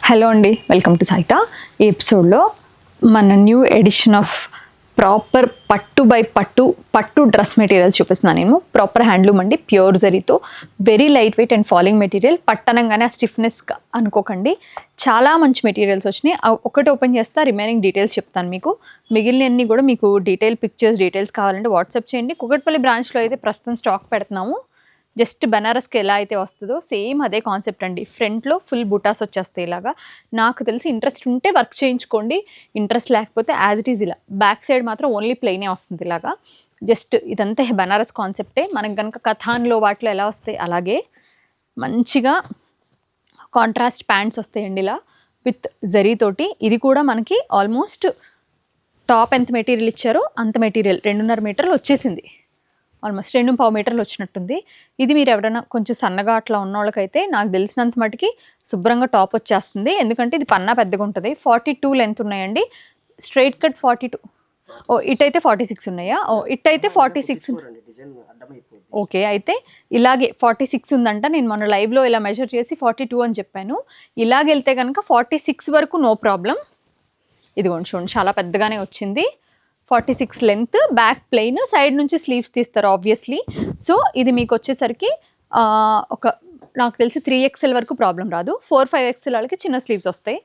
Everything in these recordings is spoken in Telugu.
హలో అండి, వెల్కమ్ టు సాయిత. ఈ ఎపిసోడ్లో మన న్యూ ఎడిషన్ ఆఫ్ ప్రాపర్ పట్టు బై పట్టు డ్రెస్ మెటీరియల్స్ చూపిస్తున్నాను. నేను ప్రాపర్ హ్యాండ్లూమ్ అండి, ప్యూర్ జరీతో very light weight and falling material. పట్టనంగానే ఆ స్టిఫ్నెస్ అనుకోకండి, చాలా మంచి మెటీరియల్స్ వచ్చినాయి. ఒకటి ఓపెన్ చేస్తా, రిమైనింగ్ డీటెయిల్స్ చెప్తాను మీకు. మిగిలినన్ని కూడా మీకు డీటెయిల్స్ కావాలంటే వాట్సాప్ చేయండి. కుకట్పల్లి బ్రాంచ్లో అయితే ప్రస్తుతం స్టాక్ పెడుతున్నాము. జస్ట్ బనారస్కి ఎలా అయితే వస్తుందో సేమ్ అదే కాన్సెప్ట్ అండి. ఫ్రంట్లో ఫుల్ బుటాస్ వచ్చేస్తాయి. ఇలాగా నాకు తెలిసి ఇంట్రెస్ట్ ఉంటే వర్క్ చేయించుకోండి, ఇంట్రెస్ట్ లేకపోతే యాజ్ ఇట్ ఈజ్ ఇలా బ్యాక్ సైడ్ మాత్రం ఓన్లీ ప్లెయినే వస్తుంది. ఇలాగా జస్ట్ ఇదంతా బనారస్ కాన్సెప్టే. మనకు కనుక కథాన్లో వాటిలో ఎలా వస్తాయి అలాగే మంచిగా కాంట్రాస్ట్ ప్యాంట్స్ వస్తాయండి ఇలా విత్ జరీతోటి. ఇది కూడా మనకి ఆల్మోస్ట్ టాప్ ఎంత మెటీరియల్ ఇచ్చారో అంత మెటీరియల్ 2.5 మీటర్లు వచ్చేసింది. ఆల్మోస్ట్ 2.5 మీటర్లు వచ్చినట్టుంది. ఇది మీరు ఎవరైనా కొంచెం సన్నగా అట్లా ఉన్న వాళ్ళకైతే నాకు తెలిసినంత మటుకి శుభ్రంగా టాప్ వచ్చేస్తుంది. ఎందుకంటే ఇది పన్నా పెద్దగా ఉంటుంది. 42 లెంత్ ఉన్నాయండి. Straight cut 42. ఇటైతే 46 ఉన్నాయా? ఇటైతే 46. ఓకే, అయితే ఇలాగే 46 ఉందంట. నేను మొన్న లైవ్లో ఇలా మెజర్ చేసి 42 అని చెప్పాను. ఇలాగెళ్తే కనుక 46 వరకు నో ప్రాబ్లం. ఇదిగోండి చూడండి, చాలా పెద్దగానే వచ్చింది. 46 లెంత్, బ్యాక్ ప్లెయిన్, సైడ్ నుంచి స్లీవ్స్ తీస్తారు ఆబ్వియస్లీ. సో ఇది మీకు వచ్చేసరికి ఒక నాకు తెలిసి 3XL వరకు ప్రాబ్లం రాదు. 4-5XL వాళ్ళకి చిన్న స్లీవ్స్ వస్తాయి.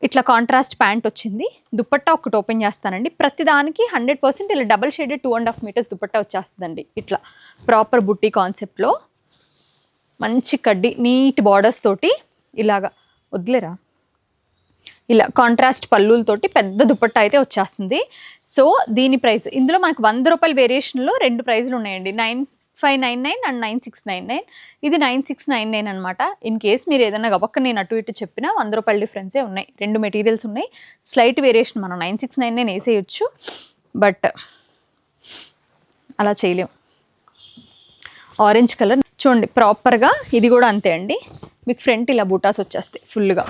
ఇట్లా కాంట్రాస్ట్ ప్యాంట్ వచ్చింది. దుపట్టా ఒకటి ఓపెన్ చేస్తానండి. ప్రతిదానికి 100% ఇలా డబల్ షేడెడ్ 2.5 మీటర్స్ దుపట్టా వచ్చేస్తుందండి. ఇట్లా ప్రాపర్ బుట్టి కాన్సెప్ట్లో మంచి కడ్డీ నీట్ బార్డర్స్ తోటి ఇలాగా వదిలేరా ఇలా కాంట్రాస్ట్ పళ్ళులతోటి పెద్ద దుపట్టా అయితే వచ్చేస్తుంది. సో దీని ప్రైస్ ఇందులో మనకు 100 రూపాయల వేరియేషన్లో 2 ప్రైజులు ఉన్నాయండి. 9599 అండ్ 9699. ఇది 9699 అనమాట. ఇన్ కేస్ మీరు ఏదైనా గబక్క నేను అటు ఇటు చెప్పినా 100 రూపాయల డిఫరెన్సే ఉన్నాయి. 2 మెటీరియల్స్ ఉన్నాయి. స్లైట్ వేరియేషన్ మనం 9699 వేసేయచ్చు, బట్ అలా చేయలేం. ఆరెంజ్ కలర్ చూడండి, ప్రాపర్గా ఇది కూడా అంతే అండి. మీకు ఫ్రంట్ ఇలా బూటాస్ వచ్చేస్తాయి ఫుల్గా.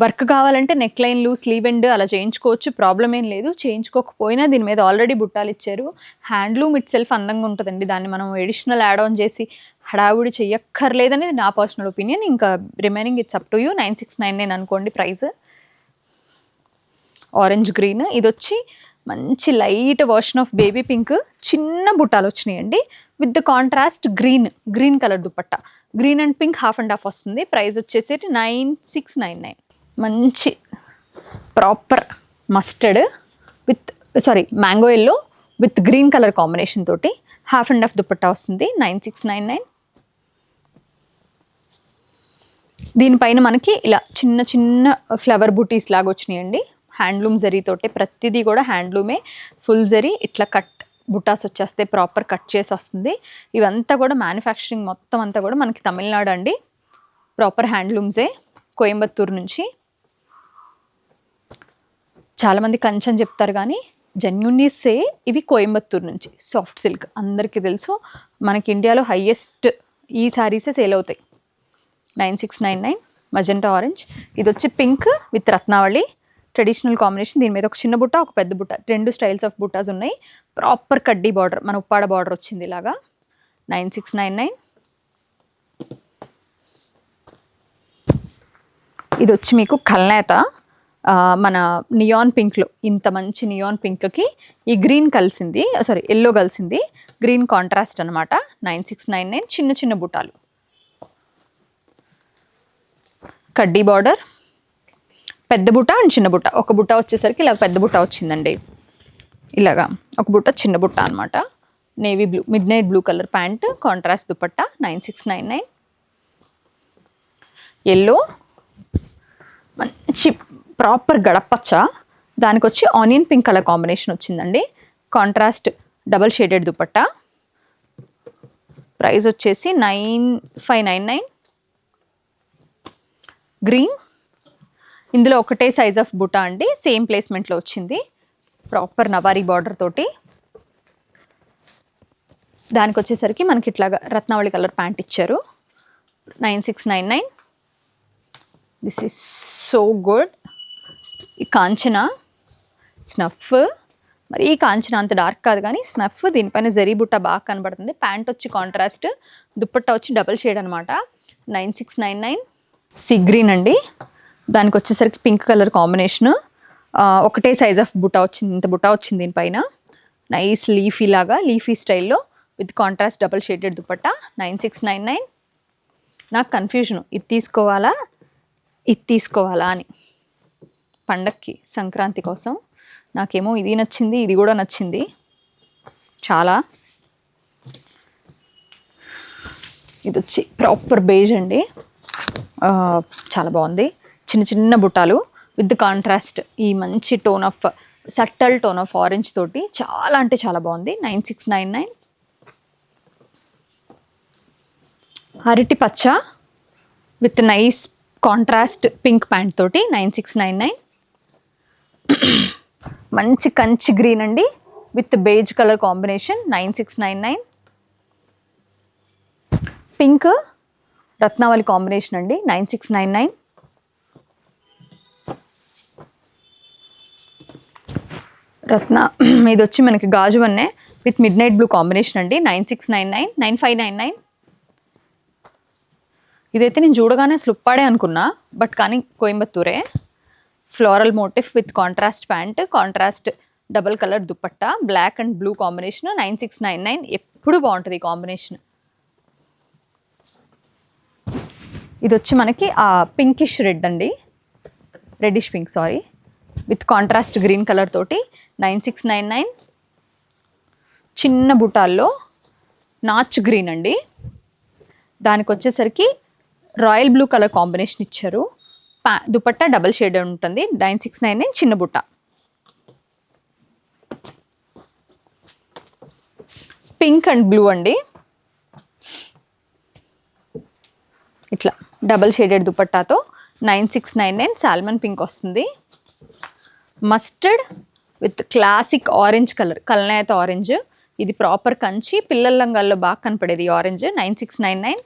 వర్క్ కావాలంటే నెక్ లైన్లు, స్లీవ్ ఎండ్ అలా చేయించుకోవచ్చు, ప్రాబ్లం ఏం లేదు. చేయించుకోకపోయినా దీని మీద ఆల్రెడీ బుట్టాలు ఇచ్చారు. హ్యాండ్లూమ్ ఇట్ సెల్ఫ్ అందంగా ఉంటుందండి. దాన్ని మనం ఎడిషనల్ యాడ్ ఆన్ చేసి హడావుడి చెయ్యక్కర్లేదనేది నా పర్సనల్ ఒపీనియన్. ఇంకా remaining it's up to you. 9699 అనుకోండి ప్రైస్. ఆరెంజ్ గ్రీన్, ఇది వచ్చి మంచి light version of baby pink, చిన్న బుట్టాలు వచ్చినాయండి with the contrast green colour dupatta. Green and pink half and half వస్తుంది. ప్రైస్ వచ్చేసి 9699. మంచి proper mustard mango yellow with green colour combination తోటి హాఫ్ అండ్ హాఫ్ దుపట్టా వస్తుంది. 9699. దీనిపైన మనకి ఇలా చిన్న చిన్న ఫ్లవర్ బూటీస్ లాగా వచ్చినాయండి. హ్యాండ్లూమ్ జరీతోటే, ప్రతిదీ కూడా హ్యాండ్లూమే. ఫుల్ జరీ ఇట్లా కట్ బుటాస్ వచ్చేస్తే ప్రాపర్ కట్ చేసి వస్తుంది. ఇవంతా కూడా మ్యానుఫ్యాక్చరింగ్ మొత్తం అంతా కూడా మనకి తమిళనాడు అండి. ప్రాపర్ హ్యాండ్లూమ్సే, కోయంబత్తూరు నుంచి. చాలామంది కంచని చెప్తారు కానీ జెన్యున్లీ సే ఇవి కోయంబత్తూరు నుంచి. సాఫ్ట్ సిల్క్ అందరికీ తెలుసు. మనకి ఇండియాలో హైయెస్ట్ ఈ శారీసే సేల్ అవుతాయి. 9699. మజెంటా ఆరెంజ్, ఇది వచ్చి పింక్ విత్ రత్నావళి ట్రెడిషనల్ కాంబినేషన్. దీని మీద ఒక చిన్న బుట్ట, ఒక పెద్ద బుట్ట, 2 స్టైల్స్ ఆఫ్ బుట్టాస్ ఉన్నాయి. ప్రాపర్ కడ్డీ బార్డర్, మన ఉప్పాడ బార్డర్ వచ్చింది ఇలాగా. 9699. ఇది వచ్చి మీకు కల్నేత, మన నియాన్ పింక్లో, ఇంత మంచి నియాన్ పింక్కి ఈ గ్రీన్ కలిసింది, ఎల్లో కలిసింది, గ్రీన్ కాంట్రాస్ట్ అనమాట. 9699. చిన్న చిన్న బుటాలు, కడ్డీ బార్డర్, పెద్ద బుట్ట అండ్ చిన్న బుట్ట. ఒక బుట్ట వచ్చేసరికి ఇలా పెద్ద బుట్ట వచ్చిందండి. ఇలాగా ఒక బుట్ట చిన్న బుట్ట అనమాట. Navy blue, mid night blue colour pant, contrast dupatta. 9699. Yellow మంచి ప్రాపర్ గడపచ్చ, దానికి వచ్చి ఆనియన్ పింక్ కలర్ కాంబినేషన్ వచ్చిందండి. Contrast double shaded dupatta. Price వచ్చేసి 9599. గ్రీన్, ఇందులో ఒకటే సైజ్ ఆఫ్ బుటా అండి, సేమ్ ప్లేస్మెంట్లో వచ్చింది. ప్రాపర్ నవారీ బార్డర్ తోటి. దానికి వచ్చేసరికి మనకి ఇట్లాగా రత్నావళి కలర్ ప్యాంట్ ఇచ్చారు. 9699. This is so good. ఈ కాంచన స్నఫ్, మరి ఈ కాంచన అంత డార్క్ కాదు కానీ స్నఫ్. దీనిపైన జరీ బుట్ట బాగా కనబడుతుంది. ప్యాంట్ వచ్చి కాంట్రాస్ట్, దుపట్టా వచ్చి డబల్ షేడ్ అనమాట. 9699. సీ గ్రీన్ అండి, దానికి వచ్చేసరికి పింక్ కలర్ కాంబినేషన్. ఒకటే సైజ్ ఆఫ్ బుటా వచ్చింది, ఇంత బుటా వచ్చింది దీనిపైన. నైస్ లీఫీ లాగా, లీఫీ స్టైల్లో with contrast double shaded dupatta. 9699. నాకు కన్ఫ్యూజన్, ఇది తీసుకోవాలా అని పండక్కి సంక్రాంతి కోసం. నాకేమో ఇది నచ్చింది, ఇది కూడా నచ్చింది చాలా. ఇది వచ్చి ప్రాపర్ బేజ్ అండి, చాలా బాగుంది. చిన్న చిన్న బుట్టాలు విత్ కాంట్రాస్ట్ ఈ మంచి సట్టల్ టోన్ ఆఫ్ ఆరెంజ్ తోటి చాలా అంటే చాలా బాగుంది. 9699. అరటి పచ్చ with nice contrast pink pant తోటి 9699. మంచి కంచి గ్రీన్ అండి with beige colour combination 9699. Pink రత్నావళి కాంబినేషన్ అండి 9699. ఇది వచ్చి మనకి గాజు వన్నే with midnight blue combination అండి 9699. 9599. ఇదైతే నేను చూడగానే స్లుప్పాడే అనుకున్నా, బట్ కానీ కోయంబత్తూరే. Floral motif with contrast pant, contrast double colour dupatta, black and blue combination 9699. ఎప్పుడు బాగుంటుంది ఈ కాంబినేషన్. ఇది వచ్చి మనకి ఆ పింకిష్ రెడ్ అండి, reddish pink sorry, with contrast green colour తోటి 9699. చిన్న బుటాల్లో నాచ్ గ్రీన్ అండి, దానికి వచ్చేసరికి రాయల్ బ్లూ కలర్ కాంబినేషన్ ఇచ్చారు. దుపట్టా డబల్ షేడ్ ఉంటుంది 9699. చిన్న బుట్ట. పింక్ అండ్ బ్లూ అండి, ఇట్లా డబల్ షేడెడ్ దుపట్టాతో 9699. సాల్మన్ పింక్ వస్తుంది. Mustard with classic orange colour, కల్నేత ఆరెంజ్. ఇది ప్రాపర్ కంచి, పిల్లల లంగాల్లో బాగా కనపడేది ఆరెంజ్ 9699.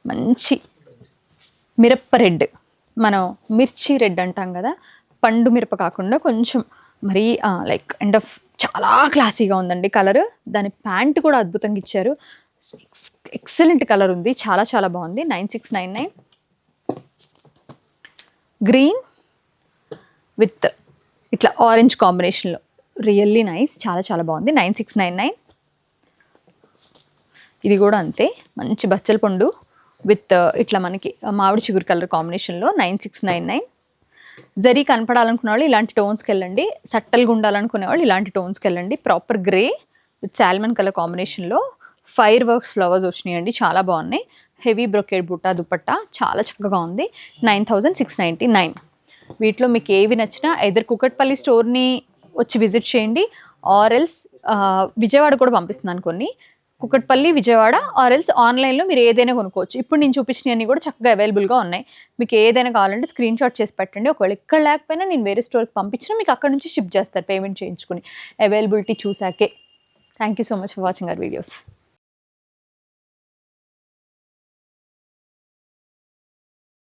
మంచి మిరప్ప రెడ్, మనం మిర్చి రెడ్ అంటాం కదా, పండు మిరప కాకుండా కొంచెం మరీ లైక్ అండ్ ఆఫ్ చాలా క్లాసీగా ఉందండి కలర్. దాని ప్యాంట్ కూడా అద్భుతంగా ఇచ్చారు, ఎక్సలెంట్ కలర్ ఉంది, చాలా చాలా బాగుంది 9699. గ్రీన్ విత్ ఇట్లా ఆరెంజ్ కాంబినేషన్లో రియల్లీ నైస్, చాలా చాలా బాగుంది 9699. ఇది కూడా అంతే, మంచి బచ్చల పండు విత్ ఇట్లా మనకి మామిడి చిగురు కలర్ కాంబినేషన్లో 9699. జరీ కనపడాలనుకునే వాళ్ళు ఇలాంటి టోన్స్కి వెళ్ళండి, సట్టల్గా ఉండాలనుకునే వాళ్ళు ఇలాంటి టోన్స్కి వెళ్ళండి. Proper grey with salmon colour కాంబినేషన్లో ఫైర్ వర్క్స్ ఫ్లవర్స్ వచ్చినాయండి, చాలా బాగున్నాయి. హెవీ బ్రొకేడ్ బుట్టా దుపట్టా చాలా చక్కగా ఉంది 9699. వీటిలో మీకు ఏవి నచ్చినా ఎదర్ కుకట్పల్లి స్టోర్ని వచ్చి విజిట్ చేయండి, ఆర్ఎల్స్ విజయవాడ కూడా పంపిస్తున్నాను కొన్ని. కుకట్పల్లి, విజయవాడ, ఆర్ఎల్స్ ఆన్లైన్లో మీరు ఏదైనా కొనుక్కోవచ్చు. ఇప్పుడు నేను చూపించినవన్నీ కూడా చక్కగా అవైలబుల్గా ఉన్నాయి. మీకు ఏదైనా కావాలంటే స్క్రీన్ షాట్ చేసి పెట్టండి. ఒకవేళ ఇక్కడ లేకపోయినా నేను వేరే స్టోర్కి పంపించినా మీకు అక్కడ నుంచి షిప్ చేస్తారు పేమెంట్ చేయించుకుని, అవైలబిలిటీ చూసాకే. Thank you so much for watching our videos.